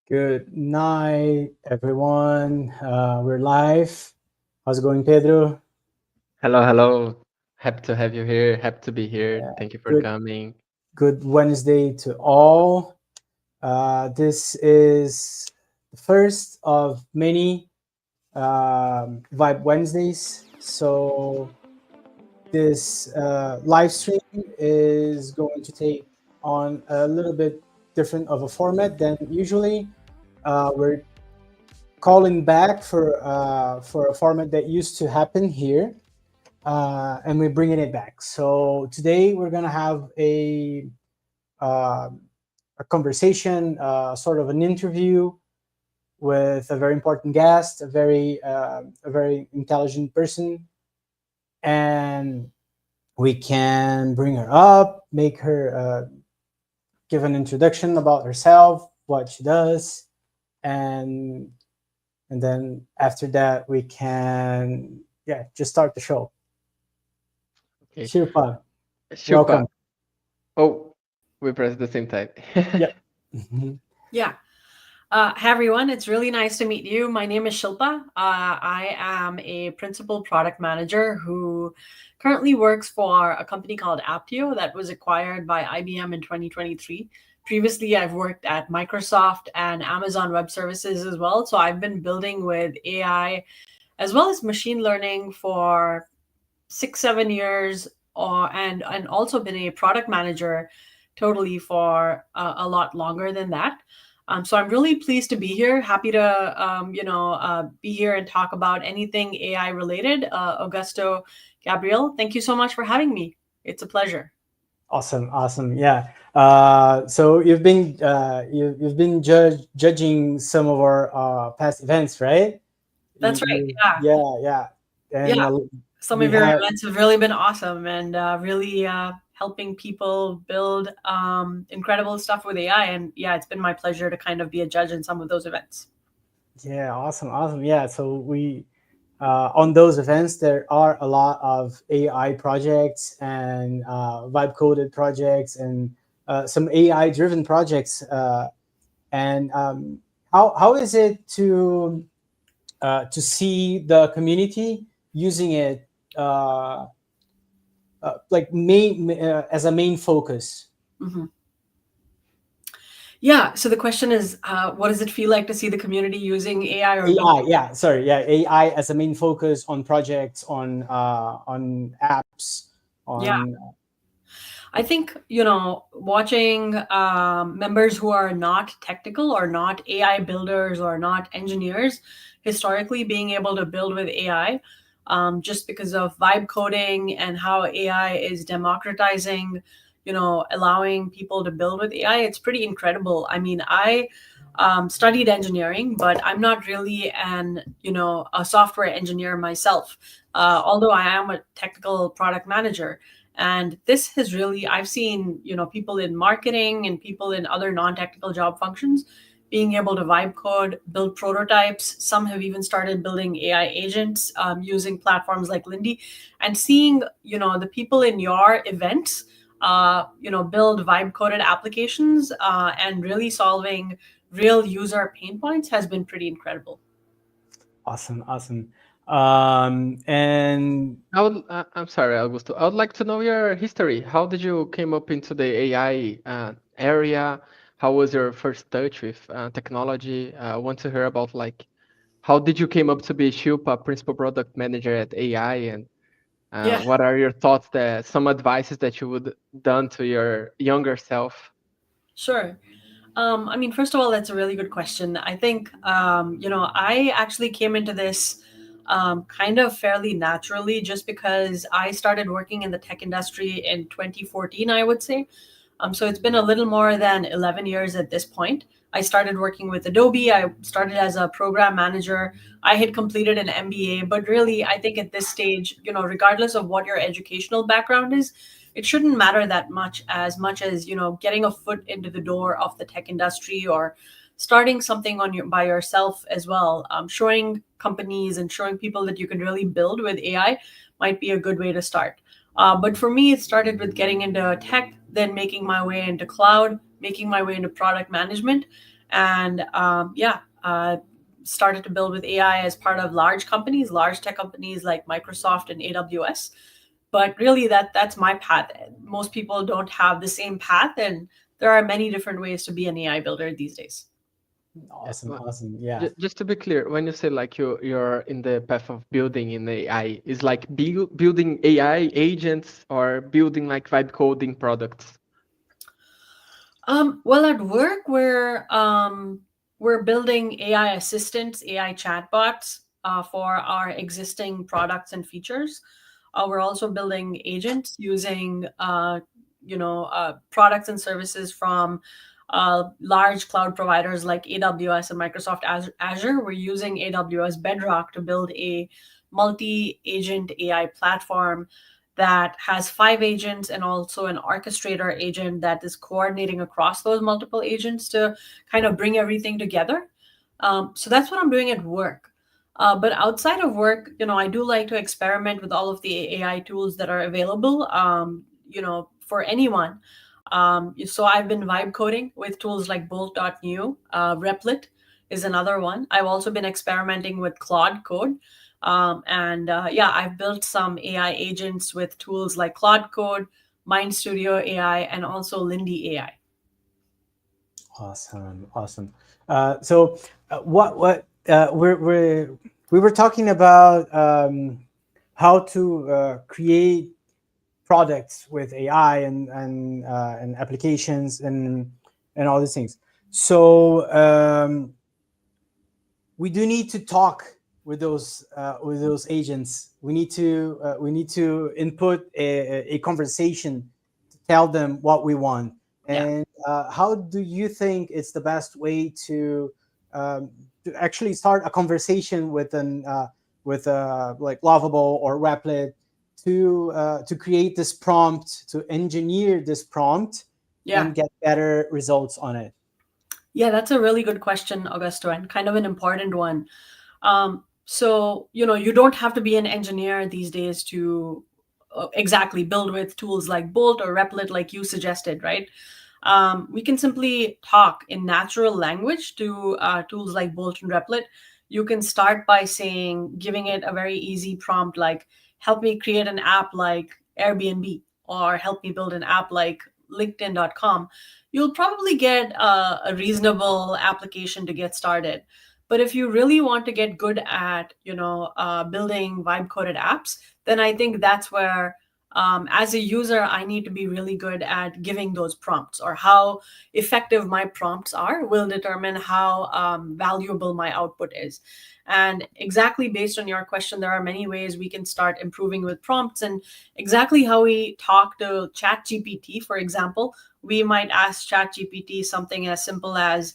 Good night, everyone. We're live. How's it going, Pedro? Hello, hello. Happy to have you here. Happy to be here. Thank you for Good, coming. good Wednesday to all. This is the first of many Vibe Wednesdays. So this live stream is going to take on a little bit different of a format than usually. We're calling back for a format that used to happen here, and we're bringing it back. So today we're gonna have uh, a conversation, sort of an interview with a very important guest, a very intelligent person, and we can bring her up, make her give an introduction about herself, what she does, and and then after that we can just start the show. Okay. Shilpa, Shilpa. welcome. Oh, we pressed the same time. Yep. Mhm. Yeah. Hi, everyone. It's really nice to meet you. My name is Shilpa. I am a principal product manager who currently works for a company called Aptio that was acquired by IBM in 2023. Previously, I've worked at Microsoft and Amazon Web Services as well. So I've been building with AI as well as machine learning for 6, 7 years, and also been a product manager totally for a lot longer than that. So I'm really pleased to be here. Happy to be here and talk about anything AI related. Augusto, Gabriel, thank you so much for having me. It's a pleasure. Awesome, awesome. Yeah. So you've been judging some of our past events, right? That's right. Yeah, Yeah, and yeah. Some we of your have events have really been awesome and really helping people build incredible stuff with AI. And yeah, it's been my pleasure to kind of be a judge in some of those events. yeah, awesome, awesome. Yeah, so we on those events there are a lot of AI projects and vibe coded projects and some AI driven projects. And how is it to see the community using it like as a main focus? Mhm. Yeah. So the question is, what does it feel like to see the community using AI or being? AI, yeah, sorry, yeah, AI as a main focus on projects, on apps, Yeah. on I think, watching members who are not technical or not AI builders or not engineers, historically being able to build with AI, just because of vibe coding and how AI is democratizing, allowing people to build with AI, it's pretty incredible. I mean, I studied engineering, but I'm not really a software engineer myself, although I am a technical product manager. And this has really, I've seen, people in marketing and people in other non-technical job functions being able to vibe code, build prototypes. Some have even started building AI agents using platforms like Lindy, and seeing, the people in your events, build vibe coded applications and really solving real user pain points has been pretty incredible. awesome, awesome. And I'm sorry, Augusto. I would like to know your history. How did you came up into the AI area? How was your first touch with technology? I want to hear about like how did you came up to be Shilpa, principal product manager at AI, and Yeah, what are your thoughts that some advices that you would done to your younger self? sure. I mean, first of all, that's a really good question. I think, I actually came into this kind of fairly naturally just because I started working in the tech industry in 2014, I would say. So it's been a little more than 11 years at this point. I started working with Adobe. I started as a program manager. I had completed an MBA, but really, I think at this stage, regardless of what your educational background is, it shouldn't matter that much as, getting a foot into the door of the tech industry or starting something by yourself as well. Showing companies and showing people that you can really build with AI might be a good way to start. But for me, it started with getting into tech, then making my way into cloud, making my way into product management. and started to build with AI as part of large companies, large tech companies like Microsoft and AWS. But really, that's my path. Most people don't have the same path, and there are many different ways to be an AI builder these days. Yeah, Awesome, awesome. Yeah. just to be clear, when you say like you're in the path of building in AI, is like building AI agents or building like vibe coding products? Well, at work, we're building AI assistants, AI chatbots for our existing products and features. We're also building agents using products and services from large cloud providers like AWS and Microsoft Azure. We're using AWS Bedrock to build a multi-agent AI platform that has 5 agents and also an orchestrator agent that is coordinating across those multiple agents to kind of bring everything together. So that's what I'm doing at work. But outside of work, I do like to experiment with all of the AI tools that are available, for anyone. So I've been vibe coding with tools like Bolt.new. Replit is another one. I've also been experimenting with Claude Code. And yeah, I've built some AI agents with tools like Claude Code, Mind Studio AI, and also Lindy AI. Awesome, awesome. What we were talking about how to create products with AI and applications and all these things. So we do need to talk with those agents. We need to input a conversation to tell them what we want. Yeah. And how do you think it's the best way to actually start a conversation with an with like Lovable or Replit to create this prompt, to engineer this prompt Yeah. and get better results on it? Yeah, that's a really good question, Augusto, and kind of an important one. So, you don't have to be an engineer these days to exactly build with tools like Bolt or Replit, like you suggested, right? We can simply talk in natural language to tools like Bolt and Replit. You can start by giving it a very easy prompt like, help me create an app like Airbnb, or help me build an app like LinkedIn.com. You'll probably get a reasonable application to get started. But if you really want to get good at, building vibe coded apps, then I think that's where, as a user, I need to be really good at giving those prompts, or how effective my prompts are will determine how valuable my output is. And exactly based on your question, there are many ways we can start improving with prompts. And exactly how we talk to ChatGPT, for example, we might ask ChatGPT something as simple as,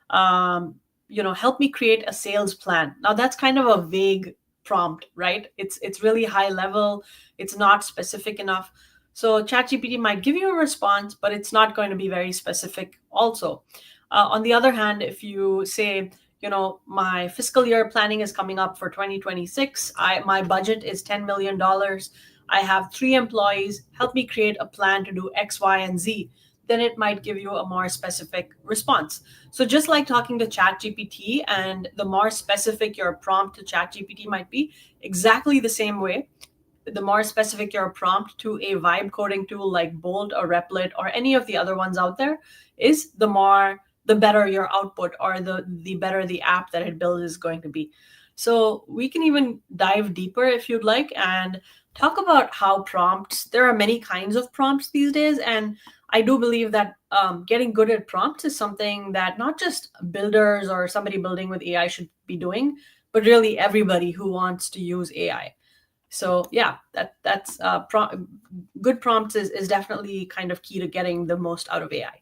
help me create a sales plan. Now that's kind of a vague prompt, right? It's really high level. It's not specific enough. So ChatGPT might give you a response, but it's not going to be very specific also. On the other hand, if you say, my fiscal year planning is coming up for 2026. My budget is $10 million. I have 3 employees. Help me create a plan to do X, Y, and Z. Then it might give you a more specific response. So just like talking to ChatGPT, and the more specific your prompt to ChatGPT might be, exactly the same way, the more specific your prompt to a vibe coding tool like Bolt or Replit or any of the other ones out there is, the better your output, or the better the app that it builds is going to be. So we can even dive deeper if you'd like and talk about how prompts. There are many kinds of prompts these days, and I do believe that getting good at prompts is something that not just builders or somebody building with AI should be doing, but really everybody who wants to use AI. So yeah, that's good prompts is definitely kind of key to getting the most out of AI.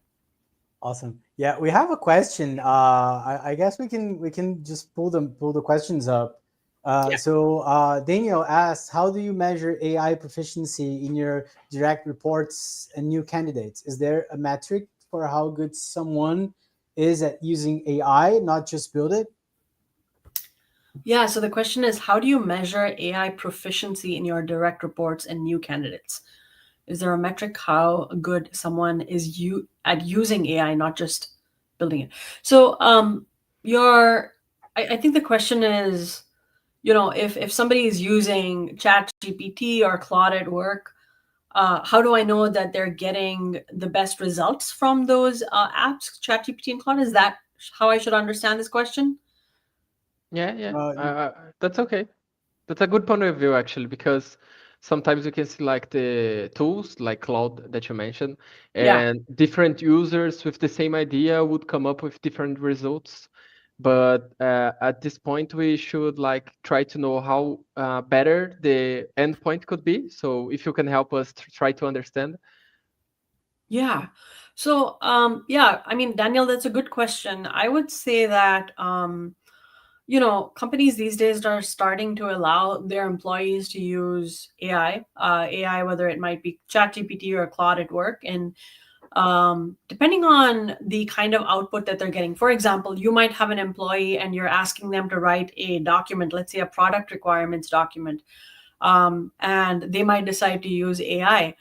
Awesome. Yeah, we have a question. I guess we can just pull the questions up. Yeah. Daniel asks, how do you measure AI proficiency in your direct reports and new candidates? Is there a metric for how good someone is at using AI, not just build it? Yeah, so the question is, how do you measure AI proficiency in your direct reports and new candidates? Is there a metric how good someone is at using AI, not just building it. So I think the question is, if somebody is using Chat GPT or Claude at work, how do I know that they're getting the best results from those apps, Chat GPT and Claude? Is that how I should understand this question? Yeah, yeah. Uh, That's okay. That's a good point of view actually, because sometimes you can see like the tools like Cloud that you mentioned, Yeah. and different users with the same idea would come up with different results. But at this point, we should like try to know how better the endpoint could be. So if you can help us try to understand. Yeah. So, yeah, I mean, Daniel, that's a good question. I would say that, companies these days are starting to allow their employees to use AI, whether it might be ChatGPT or Claude at work. And depending on the kind of output that they're getting. For example, you might have an employee and you're asking them to write a document, let's say a product requirements document, and they might decide to use AI.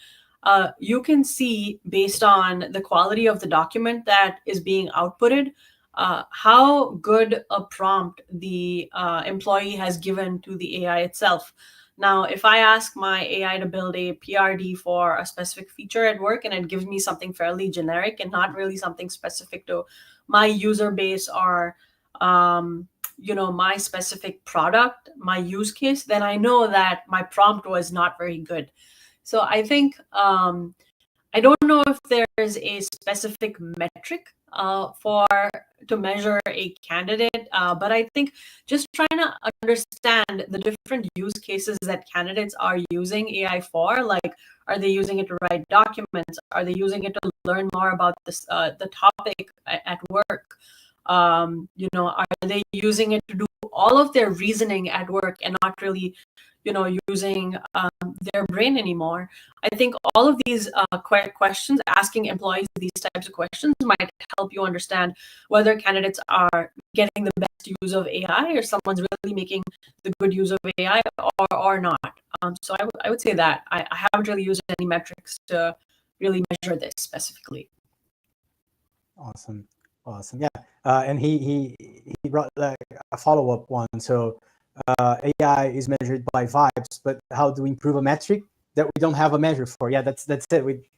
You can see based on the quality of the document that is being outputted, how good a prompt the employee has given to the AI itself. Now, if I ask my AI to build a PRD for a specific feature at work and it gives me something fairly generic and not really something specific to my user base or my specific product, my use case, then I know that my prompt was not very good. So I think I don't know if there's a specific metric for to measure a candidate, but I think just trying to understand the different use cases that candidates are using AI for, like, are they using it to write documents? Are they using it to learn more about the topic at work? Are they using it to do all of their reasoning at work and not really, using their brain anymore? I think all of these questions, asking employees these types of questions, might help you understand whether candidates are getting the best use of AI or someone's really making the good use of AI or not. So I would say that I haven't really used any metrics to really measure this specifically. Awesome, awesome. Yeah, and he brought like a follow up one. So AI is measured by vibes, but how do we improve a metric that we don't have a measure for? Yeah, that's it.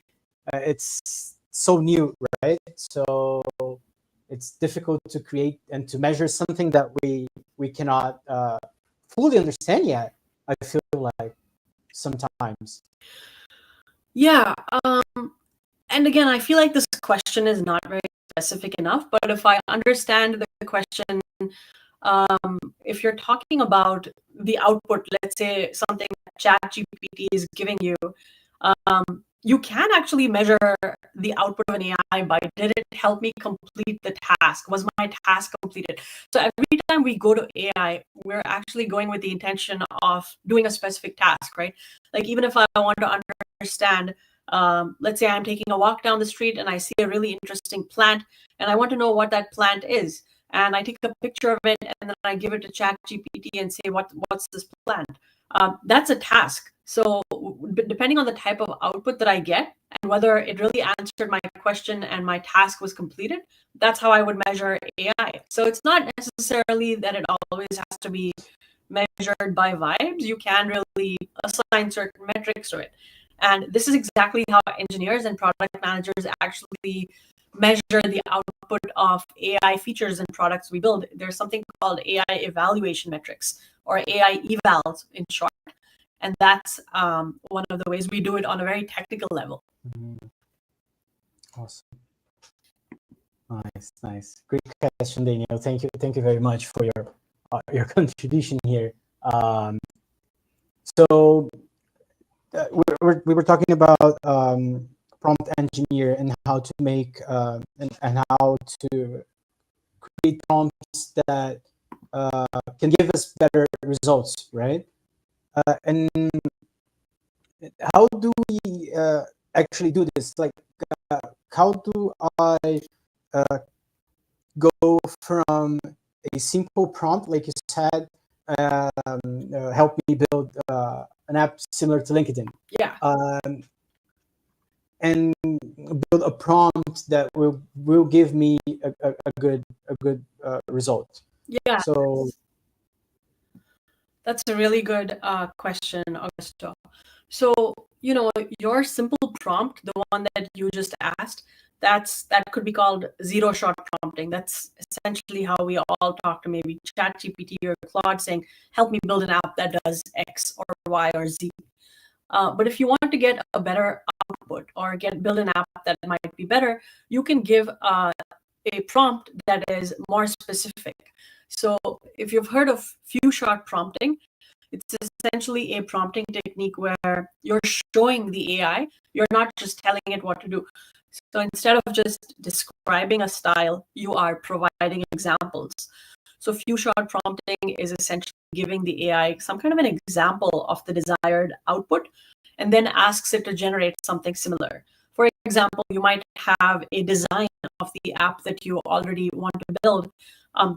It's so new, right? So it's difficult to create and to measure something that we cannot fully understand yet. I feel like sometimes. Yeah. And again, I feel like this question is not very specific enough, but if I understand the question, if you're talking about the output, let's say something that ChatGPT is giving you, you can actually measure the output of an AI by, did it help me complete the task? Was my task completed? So every time we go to AI, we're actually going with the intention of doing a specific task, right? Like, even if I want to understand, let's say I'm taking a walk down the street and I see a really interesting plant and I want to know what that plant is. And I take a picture of it and then I give it to ChatGPT and say, what's this plant? That's a task. So depending on the type of output that I get and whether it really answered my question and my task was completed, that's how I would measure AI. So it's not necessarily that it always has to be measured by vibes. You can really assign certain metrics to it. And this is exactly how engineers and product managers actually measure the output of AI features and products we build. There's something called AI evaluation metrics, or AI evals in short. And that's one of the ways we do it on a very technical level. Mhm. Awesome. Nice, nice. Great question, Daniel. Thank you very much for your contribution here. So we were talking about prompt engineer and how to make and how to create prompts that can give us better results, right? And how do we actually do this? Like, how do I uh, go from a simple prompt, like you said, help me build an app similar to LinkedIn? Yeah. Um, and build a prompt that will give me a good result. Yeah, So that's a really good question, Augusto. So, your simple prompt, the one that you just asked, that could be called zero shot prompting. That's essentially how we all talk to maybe ChatGPT or Claude saying, "Help me build an app that does X or Y or Z." But if you want to get a better output or build an app that might be better, you can give a prompt that is more specific. So if you've heard of few shot prompting, it's essentially a prompting technique where you're showing the AI, you're not just telling it what to do. So instead of just describing a style, you are providing examples. So few shot prompting is essentially giving the AI some kind of an example of the desired output and then asks it to generate something similar. For example, you might have a design of the app that you already want to build.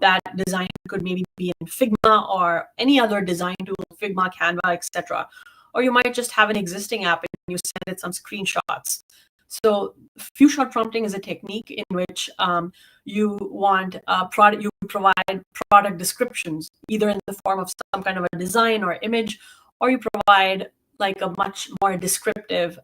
That design could maybe be in Figma or any other design tool, Figma, Canva, etc. Or you might just have an existing app and you send it some screenshots. So few shot prompting is a technique in which you want product, you provide product descriptions, either in the form of some kind of a design or image, or you provide like a much more descriptive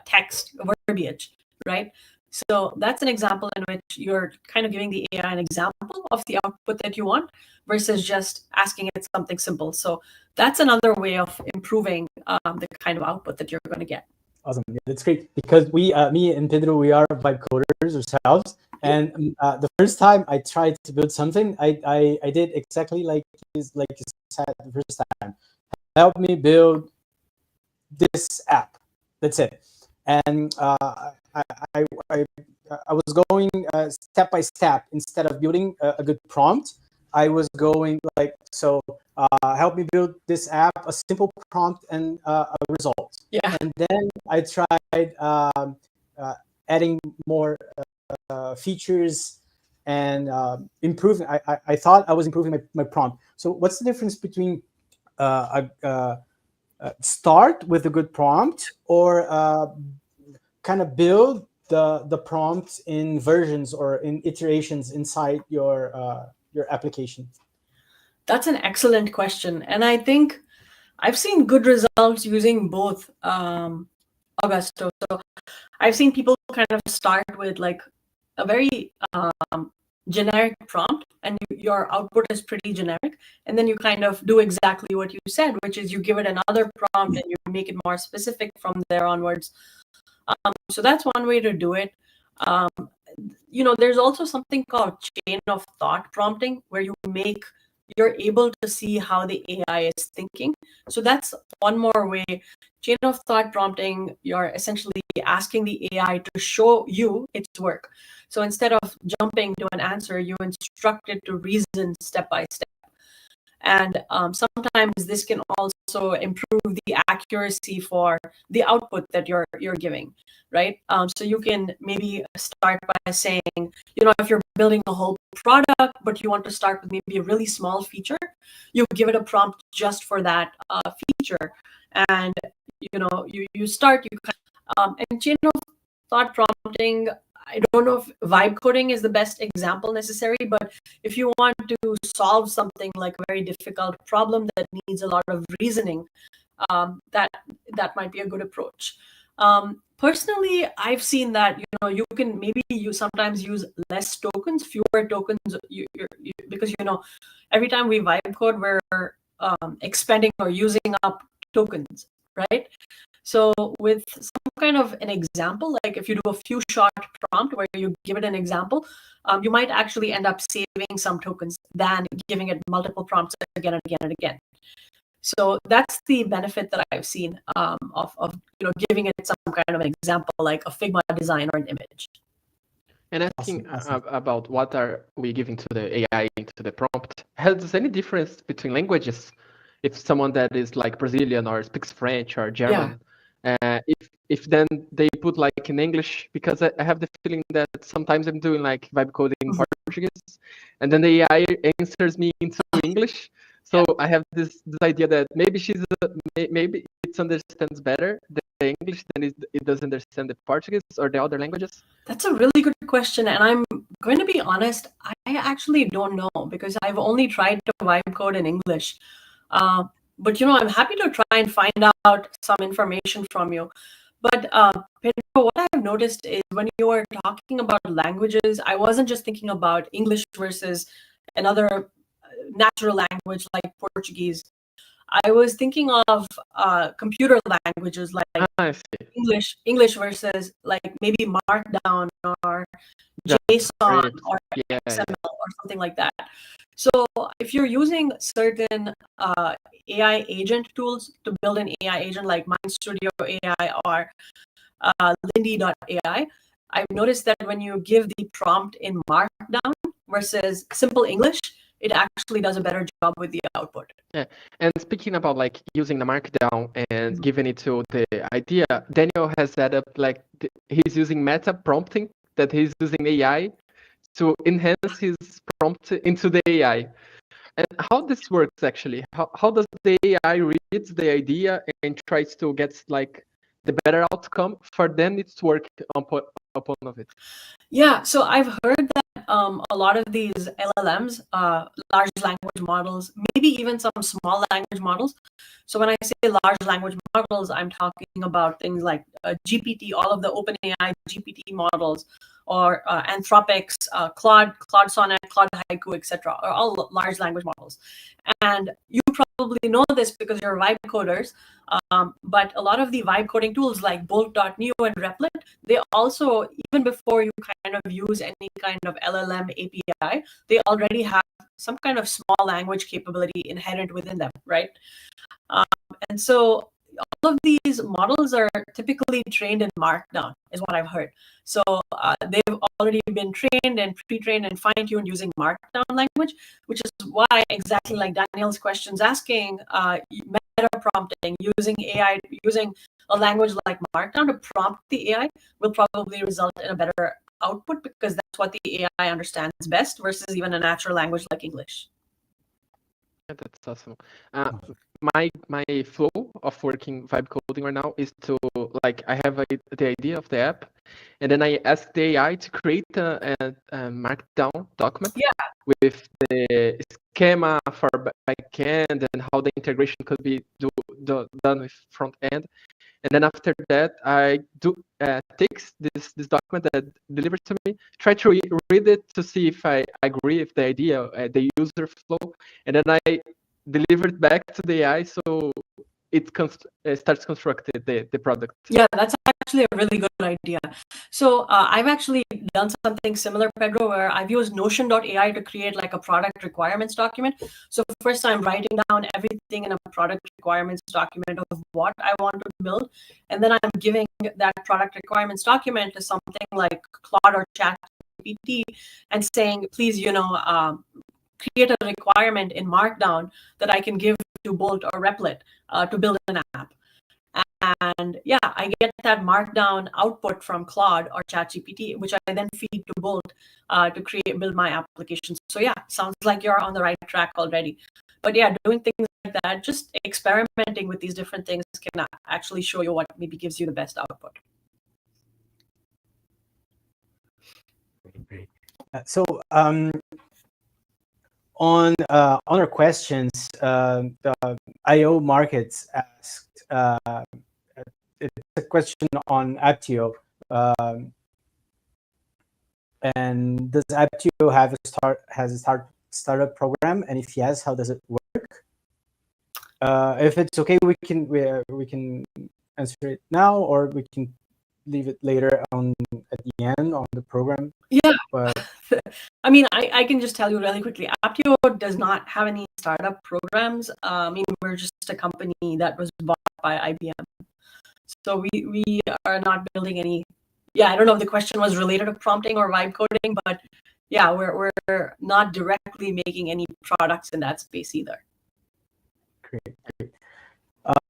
text verbiage, right? So that's an example in which you're kind of giving the AI an example of the output that you want versus just asking it something simple. So that's another way of improving the kind of output that you're going to get. awesome. Yeah, that's great because me and Pedro, we are vibe coders ourselves. And the first time I tried to build something, I did exactly like you said the first time. Help me build this app. That's it. And I, I, I, I was going step by step instead of building a good prompt. I was going like, so help me build this app, a simple prompt and a result. Yeah. And then I tried uh, adding more features and improving. I thought I was improving my prompt. So what's the difference between start with a good prompt or kind of build the prompt in versions or in iterations inside your application? That's an excellent question. And I think I've seen good results using both, Augusto. So I've seen people kind of start with like a very generic prompt, and your output is pretty generic. And then you kind of do exactly what you said, which is you give it another prompt and you make it more specific from there onwards. So that's one way to do it. Um, there's also something called chain of thought prompting, where you're able to see how the AI is thinking. So that's one more way. Chain of thought prompting, you're essentially asking the AI to show you its work. So instead of jumping to an answer, you instruct it to reason step by step. And sometimes this can also improve the accuracy for the output that you're giving, right? So you can maybe start by saying, if you're building a whole product, but you want to start with maybe a really small feature, you give it a prompt just for that feature, and you start and chain of thought prompting. I don't know if vibe coding is the best example necessary, but if you want to solve something like a very difficult problem that needs a lot of reasoning, that might be a good approach. Personally, I've seen that you can maybe you sometimes use less tokens, fewer tokens, because every time we vibe code, we're expending or using up tokens, right? So with some kind of an example, like if you do a few shot prompt where you give it an example, you might actually end up saving some tokens than giving it multiple prompts again and again and again. So that's the benefit that I've seen of giving it some kind of an example, like a Figma design or an image. And asking Awesome. about what are we giving to the AI into the prompt, has any difference between languages? If someone that is like Brazilian or speaks French or German, if then they put like in English, because I have the feeling that sometimes I'm doing like vibe coding in Portuguese, and then the AI answers me into English. So I have this idea that maybe maybe it understands better the English, then it doesn't understand the Portuguese or the other languages? That's a really good question, and I'm going to be honest. I actually don't know because I've only tried to vibe code in English. But I'm happy to try and find out some information from you. But Pedro, what I've noticed is when you were talking about languages, I wasn't just thinking about English versus another natural language like Portuguese. I was thinking of computer languages like I see. English versus like maybe Markdown or JSON JavaScript. or Yeah, yeah. XML or something like that. So if you're using certain AI agent tools to build an AI agent like MindStudio AI or Lindy.ai, I've noticed that when you give the prompt in Markdown versus simple English, it actually does a better job with the output. Yeah. And speaking about like using the Markdown and Mhm. giving it to the idea, Daniel has set up like he's using meta prompting, that he's using AI to enhance his prompt into the AI. And how this works actually? How does the AI reads the idea and tries to get like the better outcome for then it's work upon of it? Yeah, so I've heard that a lot of these LLMs, large language models, maybe even some small language models. So when I say large language models, I'm talking about things like GPT, all of the OpenAI GPT models, or Anthropic's Claude Sonnet, Claude Haiku, etc. Are all large language models. And you probably know this because you're vibe coders. But a lot of the vibe coding tools like Bolt.new and Replit, they also, even before you kind of use any kind of LLM API, they already have some kind of small language capability inherent within them, right? And so all of these models are typically trained in Markdown, is what I've heard. So they've already been trained and pre-trained and fine-tuned using Markdown language, which is why, exactly like Daniel's question's asking, meta prompting, using AI, using a language like Markdown to prompt the AI will probably result in a better output because that's what the AI understands best versus even a natural language like English. Yeah, that's awesome. My flow of working vibe coding right now is to like I have the idea of the app, and then I ask the AI to create a markdown document Yeah. with the schema for backend and how the integration could be done with front end. And then after that, I do takes this document that delivers to me, try to read it to see if I agree with the idea, the user flow, and then I deliver it back to the AI so it starts constructing the product. Yeah, that's actually a really good idea. So I've actually done something similar, Pedro, where I've used Notion.ai to create like a product requirements document. So first I'm writing down everything in a product requirements document of what I want to build. And then I'm giving that product requirements document to something like Claude or ChatGPT and saying, please, create a requirement in Markdown that I can give to Bolt or Replit to build an app. And yeah, I get that Markdown output from Claude or ChatGPT, which I then feed to Bolt to build my application. So yeah, sounds like you're on the right track already. But yeah, doing things like that, just experimenting with these different things can actually show you what maybe gives you the best output. Great. So on our questions, the IO Markets asked, it's a question on Aptio. And does Aptio has a startup program? And if yes, how does it work? If it's okay, we can answer it now, or we can leave it later on at the end on the program. Yeah. But I mean, I can just tell you really quickly, Aptio does not have any startup programs. I mean, we're just a company that was bought by IBM. So we are not building any. Yeah, I don't know if the question was related to prompting or vibe coding, but yeah, we're not directly making any products in that space either. great.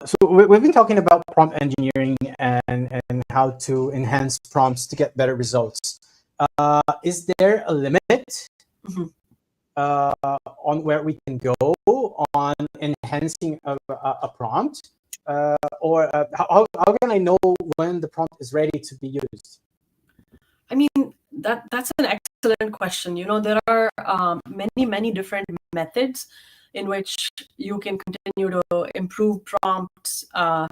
So we've been talking about prompt engineering and how to enhance prompts to get better results. Is there a limit Mhm. on where we can go on enhancing a prompt? or how can I know when the prompt is ready to be used? I mean, that's an excellent question. There are many different methods in which you can continue to improve prompts. I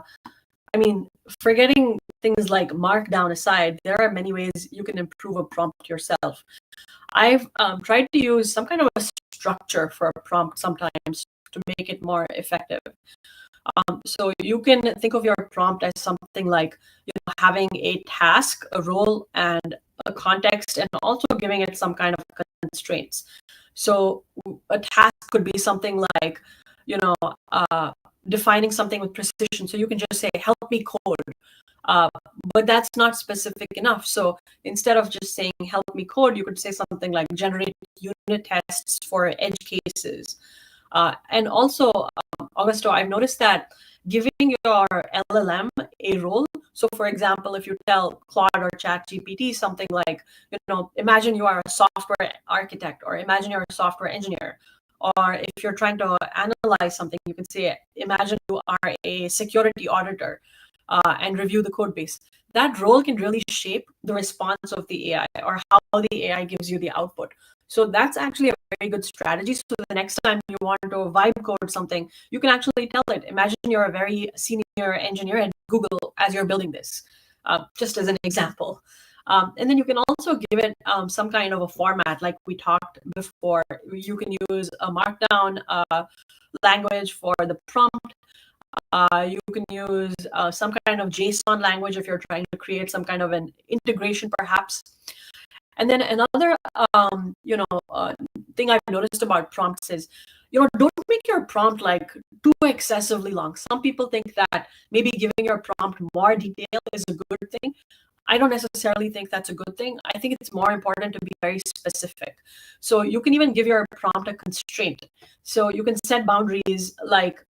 mean, forgetting things like markdown aside, there are many ways you can improve a prompt yourself. I've tried to use some kind of a structure for a prompt sometimes to make it more effective. So you can think of your prompt as something like having a task, a role, and a context, and also giving it some kind of constraints. So a task could be something like you know defining something with precision. So you can just say, "Help me code," uh, but that's not specific enough. So instead of just saying "help me code," you could say something like "generate unit tests for edge cases." And also, Augusto, I've noticed that giving your LLM a role. So, for example, if you tell Claude or ChatGPT something like, imagine you are a software architect, or imagine you're a software engineer, or if you're trying to analyze something, you can say, imagine you are a security auditor, and review the code base. That role can really shape the response of the AI, or how the AI gives you the output. So that's actually a very good strategy. So the next time you want to vibe code something, you can actually tell it, imagine you're a very senior engineer at Google as you're building this, just as an example. And then you can also give it some kind of a format, like we talked before. You can use a Markdown language for the prompt. You can use some kind of JSON language if you're trying to create some kind of an integration, perhaps. And then another, thing I've noticed about prompts is, don't make your prompt like too excessively long. Some people think that maybe giving your prompt more detail is a good thing. I don't necessarily think that's a good thing. I think it's more important to be very specific. So you can even give your prompt a constraint. So you can set boundaries like,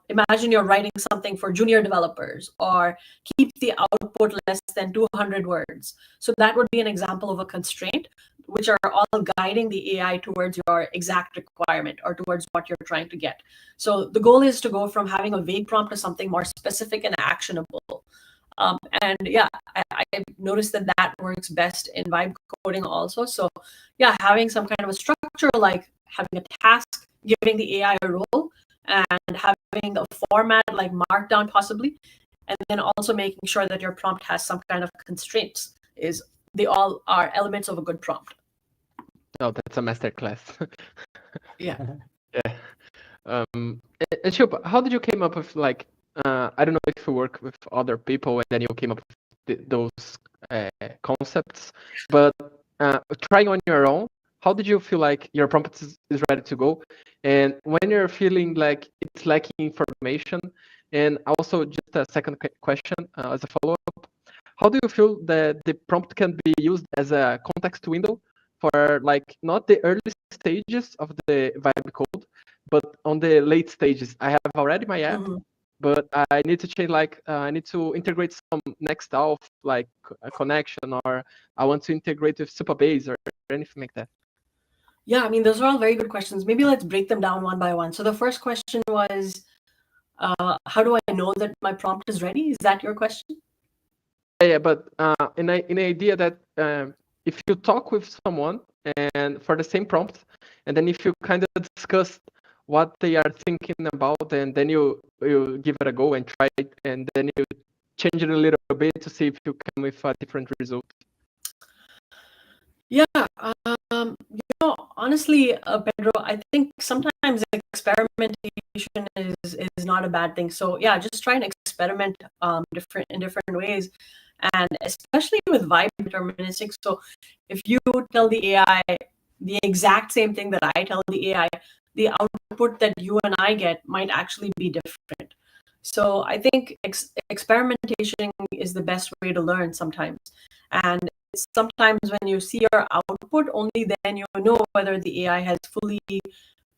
imagine you're writing something for junior developers, or keep the output less than 200 words. So that would be an example of a constraint, which are all guiding the AI towards your exact requirement, or towards what you're trying to get. So the goal is to go from having a vague prompt to something more specific and actionable. And yeah, I've noticed that works best in vibe coding also. So yeah, having some kind of a structure, like having a task, giving the AI a role, and having a format like Markdown possibly, and then also making sure that your prompt has some kind of constraints, they all are elements of a good prompt. Oh, that's a masterclass. Yeah. Yeah. And Shilpa, how did you came up with I don't know if you work with other people and then you came up with those concepts, but trying on your own, how did you feel like your prompt is ready to go? And when you're feeling like it's lacking information, and also just a second question as a follow-up, how do you feel that the prompt can be used as a context window for not the early stages of the vibe code, but on the late stages? I have already my app, but I need to change, I need to integrate some next auth, like a connection, or I want to integrate with Supabase or anything like that. Yeah, I mean, those are all very good questions. Maybe let's break them down one by one. So the first question was, how do I know that my prompt is ready? Is that your question? Yeah, but in an idea that if you talk with someone and for the same prompt, and then if you kind of discuss what they are thinking about, and then you give it a go and try it, and then you change it a little bit to see if you come with a different result. Yeah, honestly, Pedro, I think sometimes experimentation is not a bad thing. So yeah, just try and experiment in different ways, and especially with vibe deterministic. So if you tell the AI the exact same thing that I tell the AI, the output that you and I get might actually be different. So I think experimentation is the best way to learn sometimes. And sometimes when you see your output, only then you know whether the AI has fully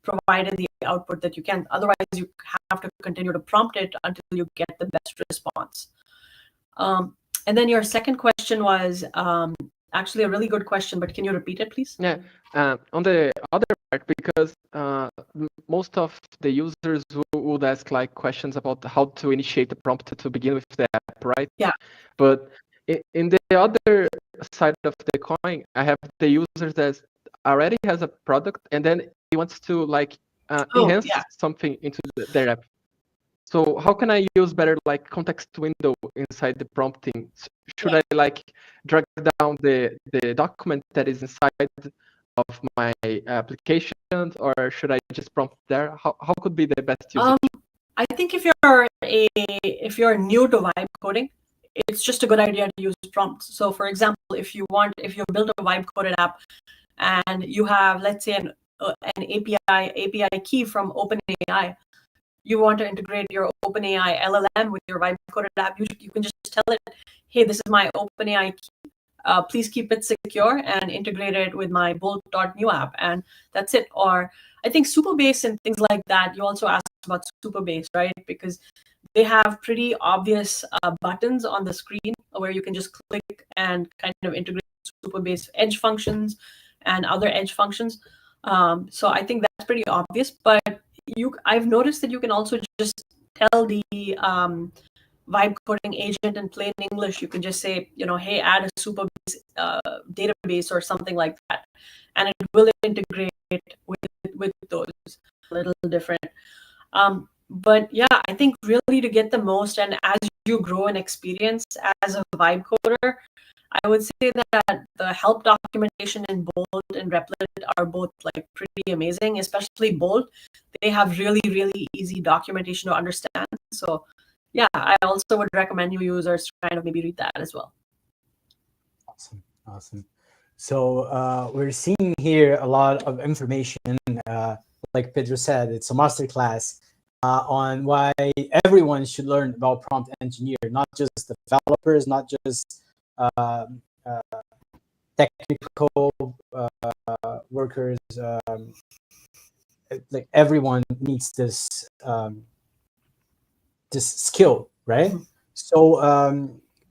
provided the output that you can. Otherwise, you have to continue to prompt it until you get the best response. And then your second question was, actually a really good question, but can you repeat it, please? Yeah. On the other part, because most of the users would ask like questions about how to initiate the prompt to begin with the app, right? Yeah. But in the other side of the coin, I have the users that already has a product and then he wants to like Oh, enhance yeah. something into their app. So how can I use better like context window inside the prompting? Should I like drag down the document that is inside of my application, or should I just prompt there? How could be the best usage? I think if you're new to vibe coding, it's just a good idea to use prompts. So for example, if you build a vibe coded app and you have, let's say, an API key from OpenAI, you want to integrate your OpenAI LLM with your vibe coded app, you can just tell it, hey, this is my OpenAI key. Please keep it secure and integrate it with my bolt.new app, and that's it. Or I think Superbase and things like that. You also asked about Superbase, right? Because they have pretty obvious buttons on the screen where you can just click and kind of integrate Superbase edge functions and other edge functions. So I think that's pretty obvious. But I've noticed that you can also just tell the vibe coding agent in plain English. You can just say, hey, add a Superbase database or something like that, and it will integrate with those. A little different. But yeah, I think really to get the most, and as you grow in experience as a vibe coder, I would say that the help documentation in Bolt and Replit are both like pretty amazing, especially Bolt. They have really, really easy documentation to understand. So yeah, I also would recommend new users to kind of maybe read that as well. Awesome, awesome. So we're seeing here a lot of information. Like Pedro said, it's a masterclass on why everyone should learn about prompt engineer, not just developers, not just uh, uh, technical workers. Like everyone needs this skill, right? So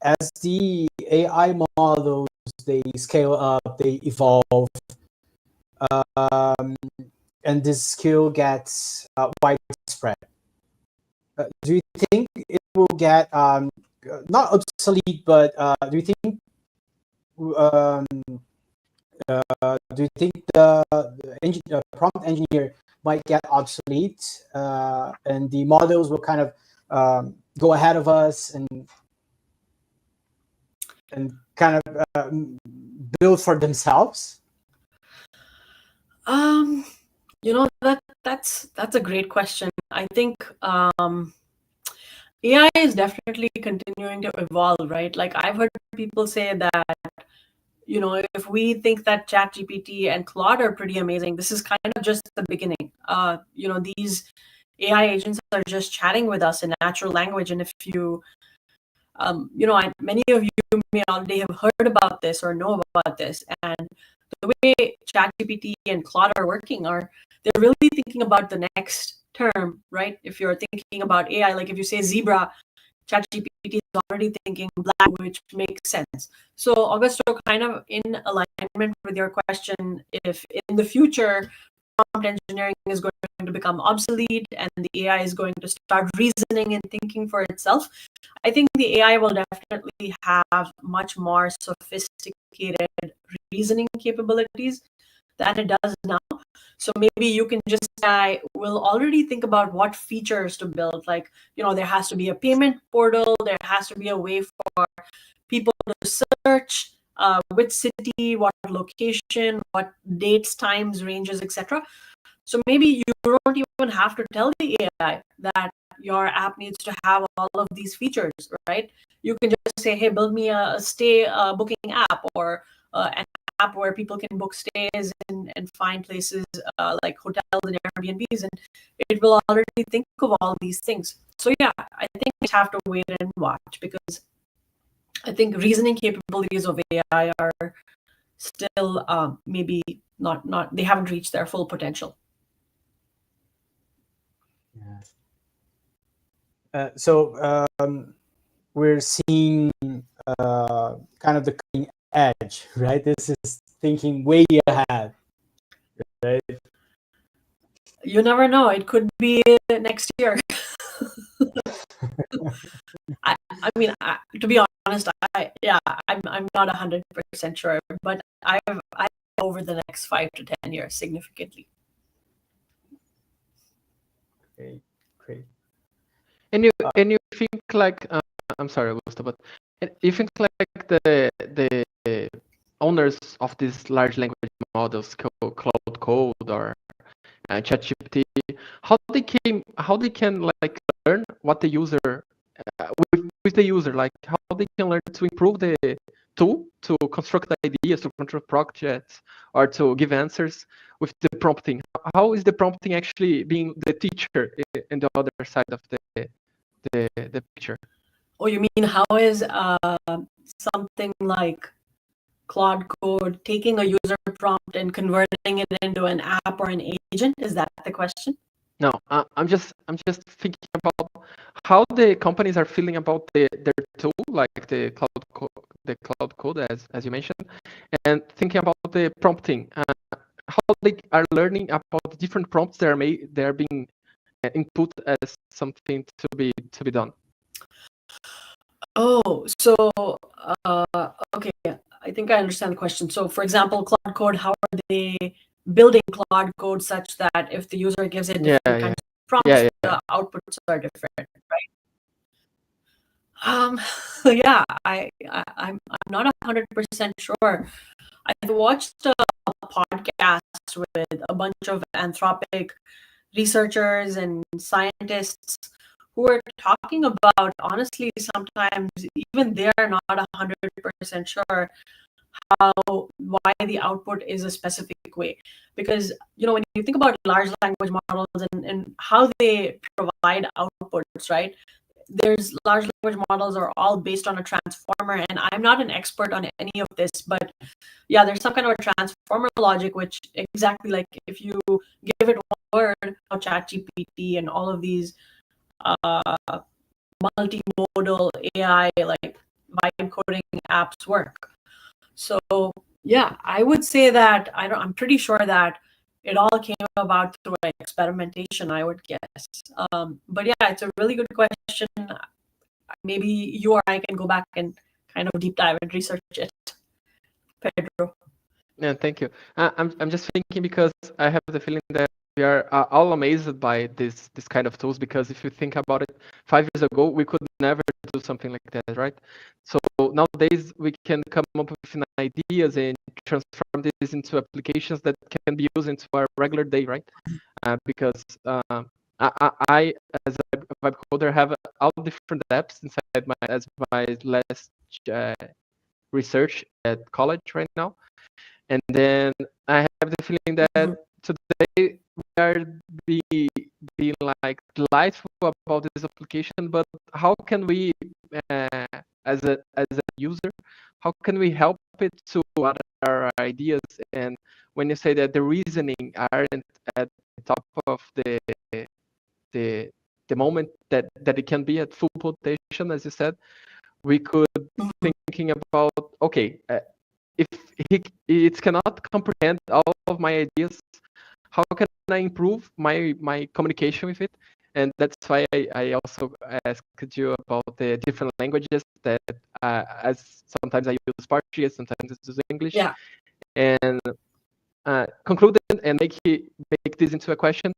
as the AI models they scale up, they evolve, um, and this skill gets widespread. Do you think it will get not obsolete, but um, do you think the prompt engineer might get obsolete, and the models will kind of go ahead of us and kind of build for themselves? That's a great question. I think AI is definitely continuing to evolve, right? Like I've heard people say that, if we think that ChatGPT and Claude are pretty amazing, this is kind of just the beginning. These AI agents are just chatting with us in natural language, and if you, many of you may already have heard about this or know about this, and the way ChatGPT and Claude are working are they're really thinking about the next term, right? If you're thinking about AI, like if you say zebra, ChatGPT is already thinking black, which makes sense. So, Augusto, kind of in alignment with your question, if in the future prompt engineering is going to become obsolete and the AI is going to start reasoning and thinking for itself, I think the AI will definitely have much more sophisticated reasoning capabilities than it does now. So maybe you can just I will already think about what features to build. Like, there has to be a payment portal, there has to be a way for people to search which city, what location, what dates, times, ranges, etc. So maybe you don't even have to tell the AI that your app needs to have all of these features, right? You can just say, hey, build me a stay booking app, or an app where people can book stays and find places like hotels and Airbnbs, and it will already think of all these things. So yeah, I think we have to wait and watch, because I think reasoning capabilities of AI are still maybe not they haven't reached their full potential. Yeah. So we're seeing kind of the cutting edge, right? This is thinking way ahead, right? You never know. It could be next year. I mean, to be honest, I'm not 100% sure, but I over the next 5 to 10 years significantly. Great, great. And you think like I'm sorry, Augusto, but you think like the owners of these large language models, Cloud Code or ChatGPT, how they can like learn what the user with the user, like how they can learn to improve the tool to construct ideas, to construct projects, or to give answers with the prompting. How is the prompting actually being the teacher in the other side of the picture? Oh, you mean how is something like Claude Code taking a user prompt and converting it into an app or an agent? Is that the question? No, I'm just thinking about how the companies are feeling about their tool, like the cloud code, as you mentioned, and thinking about the prompting, how they are learning about the different prompts that are made, they are being input as something to be done. Oh, so okay, I think I understand the question. So, for example, Claude Code, how are they building Claude Code such that if the user gives it Yeah, different yeah, kinds of prompts, yeah, yeah. the outputs are different, right? Yeah, I'm not 100% sure. I watched a podcast with a bunch of Anthropic researchers and scientists who are talking about, honestly, sometimes even they're not 100% sure why the output is a specific way. Because, when you think about large language models and how they provide outputs, right? There's large language models are all based on a transformer, and I'm not an expert on any of this, but yeah, there's some kind of a transformer logic, which exactly like if you give it one word, how ChatGPT and all of these uh, multimodal AI like vibe coding apps work. So yeah, I would say that I'm pretty sure that it all came about through experimentation, I would guess. But yeah, it's a really good question. Maybe you or I can go back and kind of deep dive and research it, Pedro. Yeah, thank you. I'm just thinking because I have the feeling that we are all amazed by this kind of tools, because if you think about it, 5 years ago we could never do something like that, right? So nowadays we can come up with ideas and transform this into applications that can be used into our regular day, right? Because I as a web coder have all different apps inside my last uh, research at college right now. And then I have the feeling that today we are be be like delightful about this application, but how can we, uh, as a user, how can we help it to add our ideas? And when you say that the reasoning aren't at the top of the the moment that it can be at full potential, as you said, we could thinking about, okay, if it cannot comprehend all of my ideas, how can I improve my communication with it? And that's why I also asked you about the different languages that as sometimes I use Portuguese, sometimes I use English, Yeah. and concluded and make this into a question.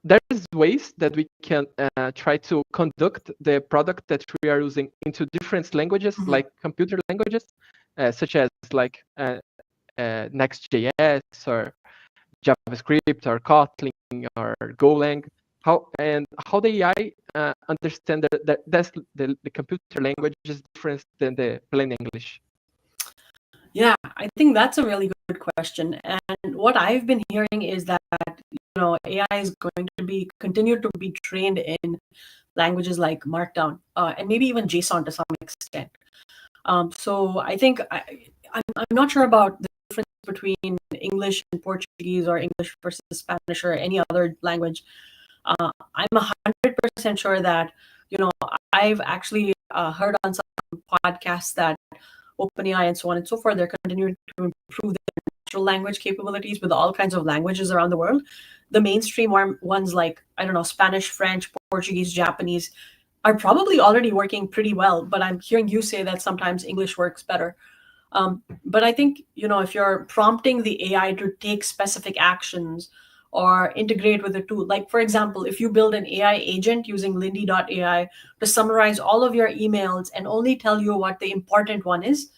There's ways that we can try to conduct the product that we are using into different languages, like computer languages, such as like Next.js or JavaScript or Kotlin or Golang. How the AI understand that's the computer language is different than the plain English? Yeah, I think that's a really good question. And what I've been hearing is that AI is going to be continue to be trained in languages like Markdown and maybe even JSON to some extent. So I think I'm not sure about the difference between English and Portuguese or English versus Spanish or any other language. I'm 100% sure that I've actually heard on some podcasts that OpenAI, and so on and so forth, they're continuing to improve their natural language capabilities with all kinds of languages around the world. The mainstream ones like, I don't know, Spanish, French, Portuguese, Japanese are probably already working pretty well, but I'm hearing you say that sometimes English works better. But I think, if you're prompting the AI to take specific actions or integrate with a tool, like for example, if you build an AI agent using Lindy.ai to summarize all of your emails and only tell you what the important one is,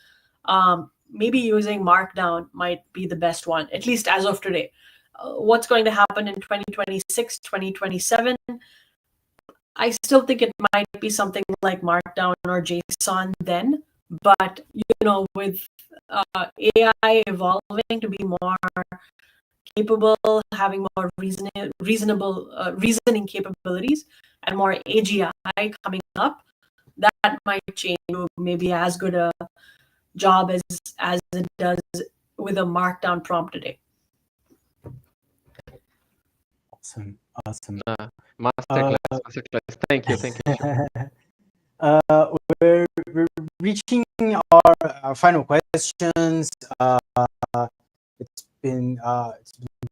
maybe using Markdown might be the best one, at least as of today. What's going to happen in 2026, 2027? I still think it might be something like Markdown or JSON then, but with AI evolving to be more capable, having more reasonable reasoning capabilities, and more AGI coming up, that might change to maybe as good a job as it does with a Markdown prompt today. Awesome, awesome. Masterclass. Thank you, Shilpa. We're reaching our final questions. It's been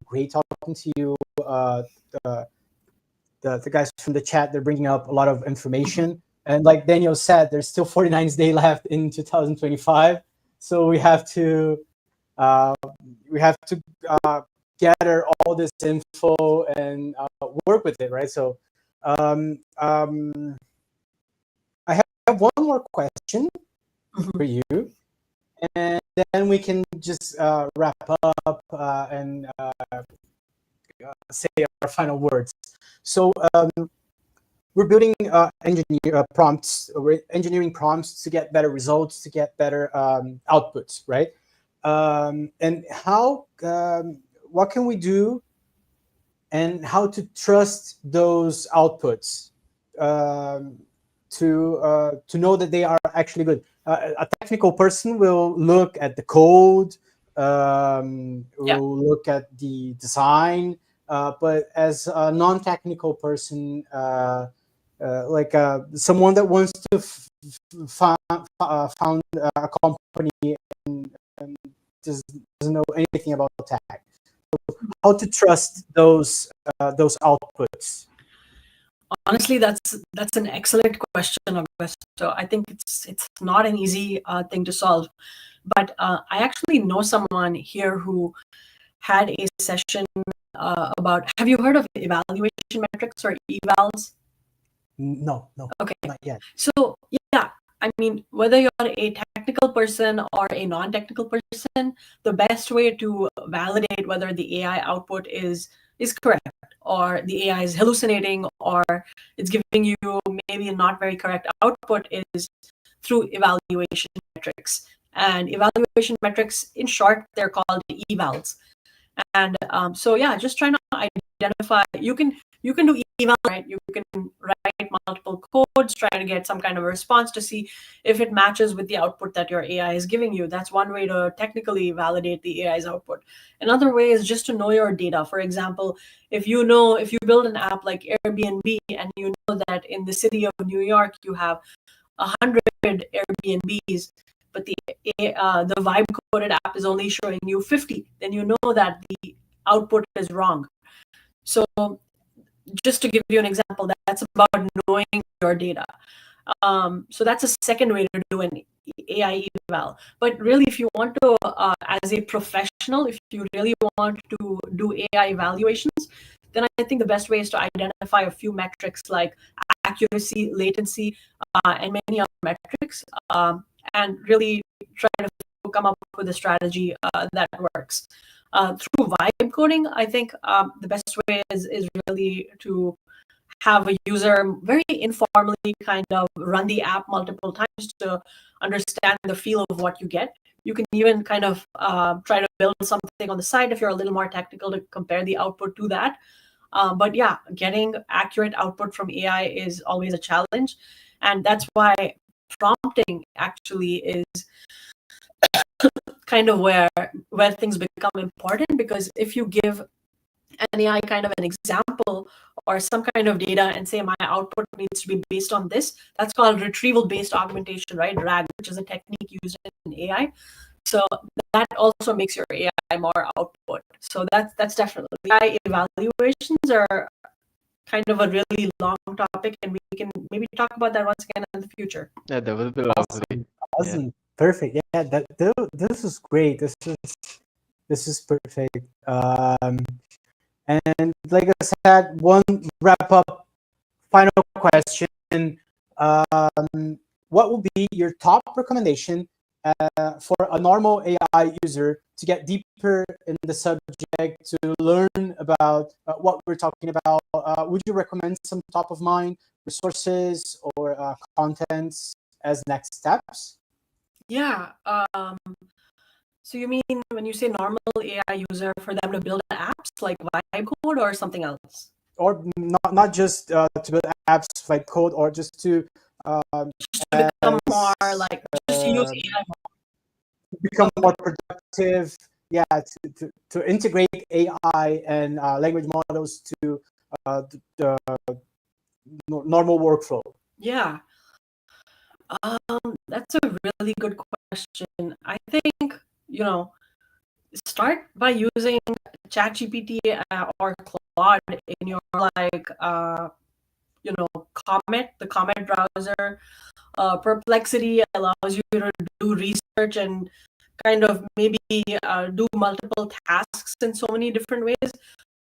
great talking to you. The guys from the chat, they're bringing up a lot of information, and like Daniel said, there's still 49 days left in 2025, so we have to gather all this info and work with it, right? So I have one more question for you, and then we can just wrap up and say our final words. So we're building prompts. We're engineering prompts to get better results, to get better outputs, right? And how? What can we do? And how to trust those outputs to know that they are actually good. A technical person will look at the code, will look at the design, but as a non-technical person, like someone that wants to found a company and doesn't know anything about tech, so how to trust those outputs? Honestly, that's an excellent question, Augusto. I think it's not an easy thing to solve, but I actually know someone here who had a session about. Have you heard of evaluation metrics or evals? No, Okay, not yet. So yeah, I mean, whether you're a technical person or a non-technical person, the best way to validate whether the AI output is correct, or the AI is hallucinating, or it's giving you maybe a not very correct output, is through evaluation metrics. And evaluation metrics, in short, they're called evals. And so yeah, just trying to identify. You can do eval, right? You can write multiple codes, trying to get some kind of a response to see if it matches with the output that your AI is giving you. That's one way to technically validate the AI's output. Another way is just to know your data. For example, if you build an app like Airbnb, and you know that in the city of New York you have 100 Airbnbs, but the vibe coded app is only showing you 50, then you know that the output is wrong. So just to give you an example, that's about knowing your data. So that's a second way to do an AI eval. But really, if you want to, as a professional, if you really want to do AI evaluations, then I think the best way is to identify a few metrics like accuracy, latency, and many other metrics, and really try to come up with a strategy that works. Through vibe coding, I think the best way is really to have a user very informally kind of run the app multiple times to understand the feel of what you get. You can even kind of try to build something on the side if you're a little more technical to compare the output to that. But yeah, getting accurate output from AI is always a challenge. And that's why prompting actually is kind of where things become important, because if you give an AI kind of an example or some kind of data and say my output needs to be based on this, that's called retrieval-based augmentation, right? RAG, which is a technique used in AI. So that also makes your AI more output. So that's definitely AI evaluations are kind of a really long topic, and we can maybe talk about that once again in the future. Yeah, that would be lovely. Awesome. Yeah. Awesome. Perfect. Yeah, this is great. This is perfect. And like I said, one wrap up final question. What would be your top recommendation for a normal AI user to get deeper in the subject, to learn about what we're talking about? Would you recommend some top of mind resources or contents as next steps? Yeah. So you mean when you say normal AI user, for them to build apps like vibe code or something else? Or not just to build apps like code, or just to Just to become more as, like, just to use uh, AI become more. more productive. Yeah, to integrate AI and language models to the normal workflow. Yeah. That's a really good question. I think, you know, start by using ChatGPT or Claude in your like Comet, the Comet browser. Perplexity allows you to do research and kind of maybe do multiple tasks in so many different ways.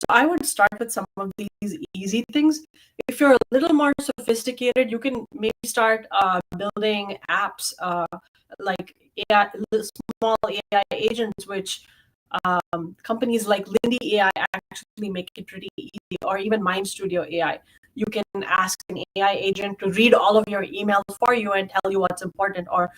So I would start with some of these easy things. If you're a little more sophisticated, you can maybe start building apps like AI, small AI agents, which companies like Lindy AI actually make it pretty easy, or even Mind Studio AI. You can ask an AI agent to read all of your emails for you and tell you what's important, or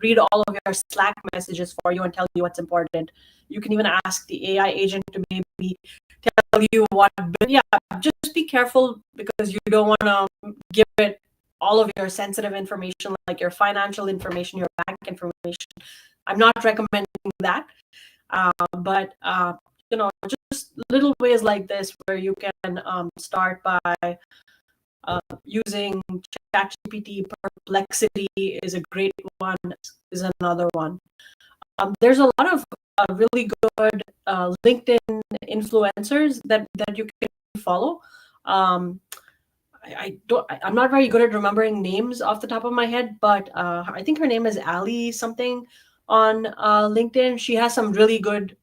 read all of your Slack messages for you and tell you what's important. You can even ask the AI agent to maybe tell you what. Yeah, just be careful because you don't want to give it all of your sensitive information, like your financial information, your bank information. I'm not recommending that, but just little ways like this where you can start by using ChatGPT. Perplexity is a great one. Is another one. There's a lot of really good LinkedIn influencers that you can follow. Um, I'm not very good at remembering names off the top of my head, but I think her name is Ali something on LinkedIn. She has some really good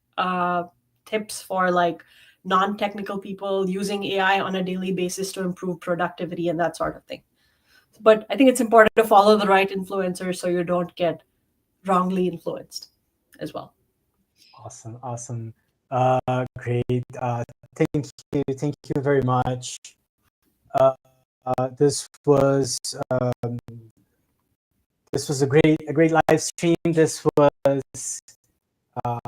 tips for like non-technical people using AI on a daily basis to improve productivity and that sort of thing. But I think it's important to follow the right influencers so you don't get wrongly influenced as well. Awesome, awesome. Great. Thank you very much. Uh, this was this was a great live stream. This was uh,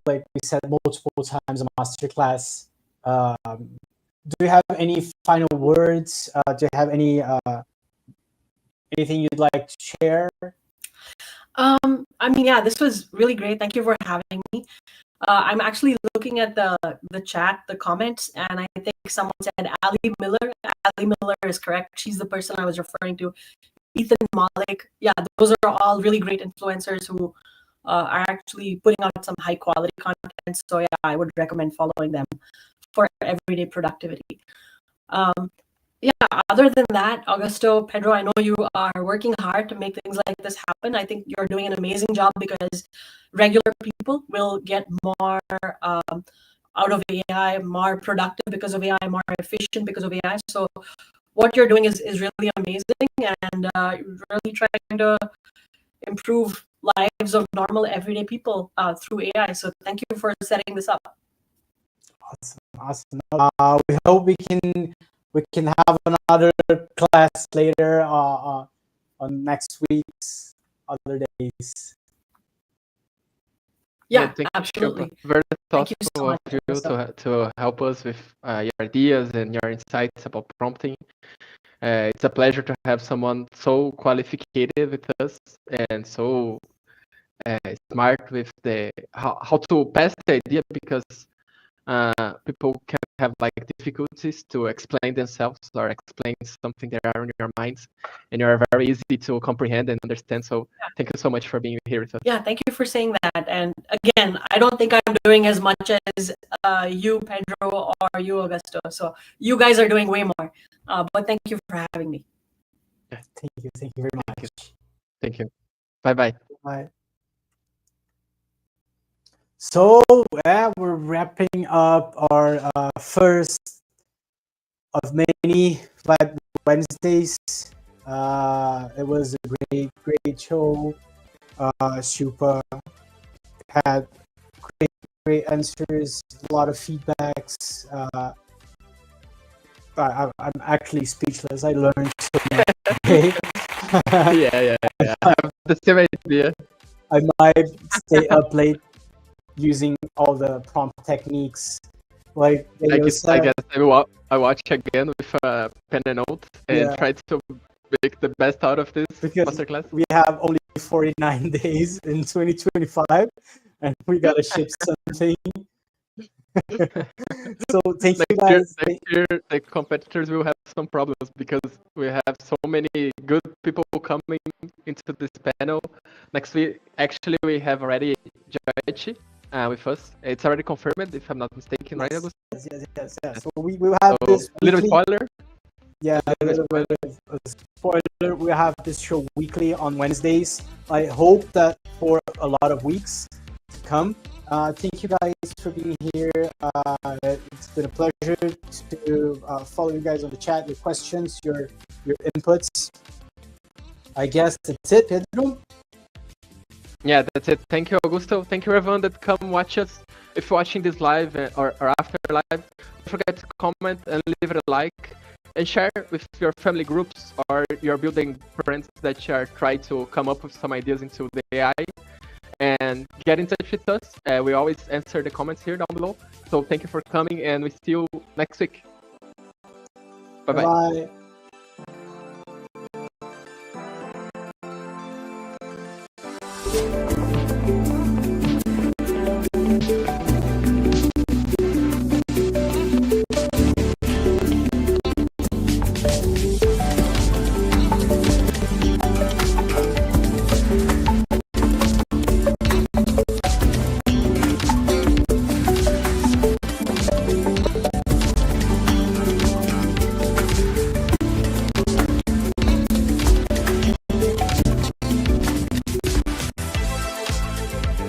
like we said multiple times, a masterclass. Do you have any final words? Do you have anything you'd like to share? I mean, yeah, this was really great. Thank you for having me. I'm actually looking at the chat, the comments, and I think someone said Ali Miller. Ali Miller is correct. She's the person I was referring to. Ethan Malik. Yeah, those are all really great influencers who are actually putting out some high quality content. So yeah, I would recommend following them for everyday productivity. Um, yeah, other than that, Augusto, Pedro, I know you are working hard to make things like this happen. I think you're doing an amazing job because regular people will get more out of AI, more productive because of AI, more efficient because of AI. So what you're doing is really amazing, and really trying to improve lives of normal everyday people through AI. So thank you for setting this up. Awesome, awesome. We hope we can have another class later on next week's other days. Yeah, Thank you, Shilpa. absolutely. Very Thank you so thoughtful of much, you Augusto. to help us with your ideas and your insights about prompting. It's a pleasure to have someone so qualified with us and so smart with the how to pass the idea, because people can have like difficulties to explain themselves or explain something that are in your minds, and you're very easy to comprehend and understand. So thank you so much for being here with us. Yeah, thank you for saying that. And again, I don't think I'm doing as much as you, Pedro, or you, Augusto. So you guys are doing way more. But thank you for having me. Thank you very much. Thank you. Bye bye. Bye. So yeah, we're wrapping up our first of many Vibe Wednesdays. It was a great show. Shilpa had great answers, a lot of feedbacks. I'm actually speechless. I learned so much today. Yeah. I have the same idea. I might stay up late using all the prompt techniques. Like I Daniel guess said, I watch again with a pen and note and Yeah. try to make the best out of this because masterclass. we have only 49 days in 2025 and we gotta ship something. So thank you guys. Next year, the competitors will have some problems because we have so many good people coming into this panel. Next week, actually, we have already Jaichi with us. It's already confirmed, if I'm not mistaken, right, Augusto? Yes. So we will have So, this little weekly. spoiler. Yeah, a little bit of a spoiler. We have this show weekly on Wednesdays. I hope that for a lot of weeks to come. Thank you guys for being here. It's been a pleasure to follow you guys on the chat, your questions, your inputs. I guess that's it, Pedro. Yeah, that's it. Thank you, Augusto. Thank you, everyone that come watch us. If you're watching this live or after live, don't forget to comment and leave it a like. And share with your family groups or your building friends that are trying to come up with some ideas into the AI. And get in touch with us. We always answer the comments here down below. So thank you for coming, and we see you next week. Bye-bye. Bye.